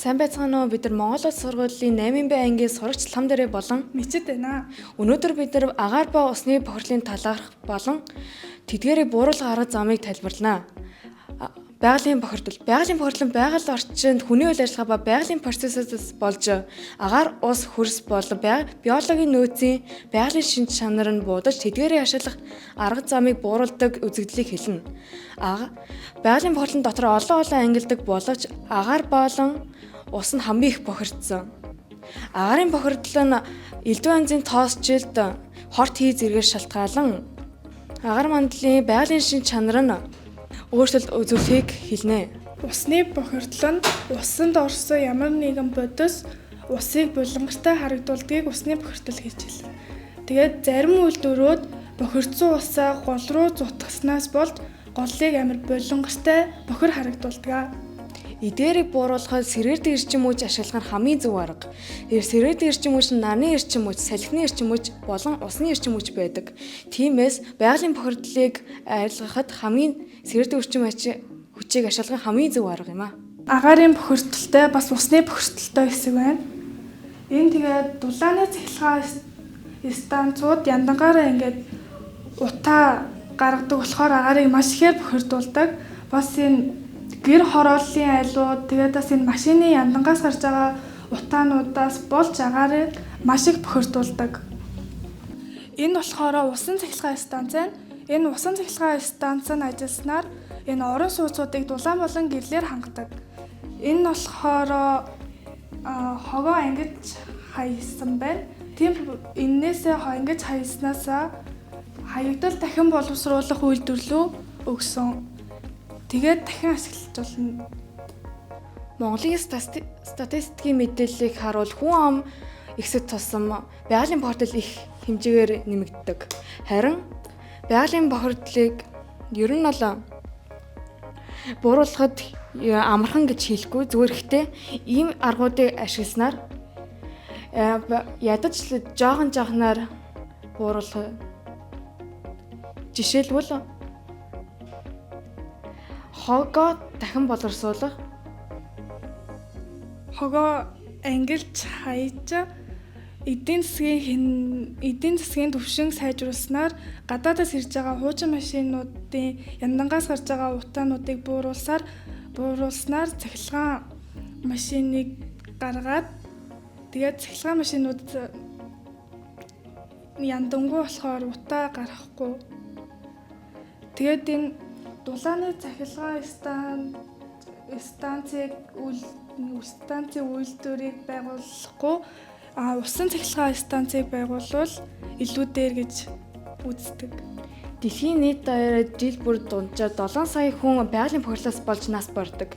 Сайн байцгаана уу? Бид нар Монгол Улс сургуулийн 8-р ангийн сурагч лам дээрээ болон Мичэд байна. өнөөдөр бид нар агаар ба усны бохирлын талаарх болон тэдгээрийг бууруулах арга замыг тайлбарлана. Байгалийн бохирдол. Байгалийн бохирдол нь байгаль орчинд хүний үйл ажиллагаа ба байгалийн процессээс болж агаар, ус, хөрс болон биологийн нөөцийн байгалийн шинж чанар нь буудаж тэдгээрийг ашиглах арга замыг бууруулдаг үзэгдлийг хэлнэ. Байгалийн бохирдлын дотор олон ангилдаг боловч агаар болон ус нь хамгийн их бохирдсон. Агарын бохирдол нь элдв анзын тоосжилт, хорт хий зэргээр шалтгаалan агаар мандлын байгалийн шинж чанар нь өөрчлөлт үзүүлэхийг хэлнэ. Усны бохирдол нь усанд орсон ямар нэгэн бодис усыг булангартай харагдуулдгийг усны бохирдол гэж хэлнэ. Тэгээд зарим үйлдвэрүүд бохирдсон усаа гол руу зутгаснаас болж голыг амар булангартай бохир харагдуулдаг. Эдгээрийг бууруулахад сэрээрдэг эрчим хүч ашиглах нь хамгийн зөв арга. Сэрээрдэг эрчим хүч нь нарны эрчим хүч, салхины эрчим хүч болон усны эрчим хүч байдаг. Тиймээс байгалийн бохирдлыг арилгахад хамгийн сэрээрдэг эрчим хүчийг ашиглах нь хамгийн зөв арга юм а. Агарын бохирдолтой бас усны бохирдолтой хэсэг байна. Энэ тэгээд дулааны цахилгаан станцууд яндангаараа ингээд утаа гаргадаг болохоор агарыг маш ихээр бохирдуулдаг. Бас энэ гэр хорооллын айлууд тэгээд бас энэ машины яндангаас гарч байгаа утаануудаас болж агарыг маш их бохирдуулдаг. Энэ болохоор усан цахилгаан станц байна. Энэ усан цахилгаан станц нь ажилласнаар энэ орон сууцуудыг дулаан болон гэрлээр хангадаг. Энэ нь болохоор хогоо ангиж хаясан байна. Тийм энээсээ ангиж хаяснаас хаягдал дахин боловсруулах үйлдвэрлэлөө өгсөн. Тэгээд дахин ашиглаж болно. Монголын статистикийн мэдээллийг харуул хүн ам ихсэж тусам байгалийн бохирдол их хэмжээгээр нэмэгддэг. Харин байгалийн бохирдлыг ер нь бол бууруулахад амархан гэж хэлэхгүй, зүгээр ихтэй ийм аргуудыг ашигласнаар ядаж жоохоноор бууруулах. Жишээлбэл хогоо дахин боловсруулах, хогоо ангилж хаяж эдийн засгийн түвшин сайжруулснаар гадаадаас ирж байгаа хуучин машинуудын яндангаас гарч байгаа утаануудыг бууруулснаар цахилгаан машиныг гаргаад тэгээд цахилгаан машинууд яндангуй болохоор утаа гаргахгүй. Тэгээд энэ дулааны цахилгаан станцын үйлдвэрийг байгуулахгүй усан цахилгаан станцыг байгуулвал илүү дээр гэж үздэг. Дэлхийн нийт даяараа жил бүр дунджаар 7 сая хүн байгалийн бохирлоос болж нас бардаг.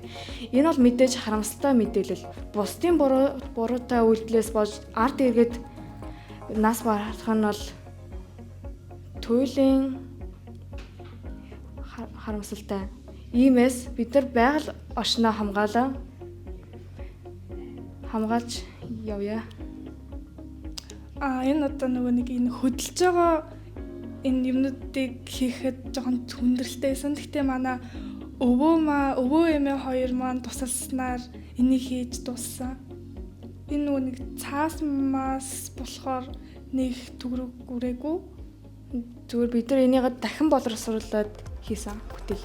Энэ бол мэдээж харамсалтай мэдээлэл. Бусдын буруутай үйлдэлээс болж ард иргэд нас барах нь бол туйлын харамсалтай. Иймээс бид нар байгаль орчноо хамгаалж явъя. Энэ одоо нөгөө нэг энэ хөдөлж байгаа энэ юмнуудыг хийхэд жоохон хүндрэлтэйсэн. Гэхдээ манай өвөө эмээ хоёр маань тусалснаар энийг хийж дууссан. Энэ нөгөө нэг цаас мас болохоор нэг төгрөг үрээгүй. Зүгээр бид нар энийг дахин боловсруулад хийсэн бүтээл.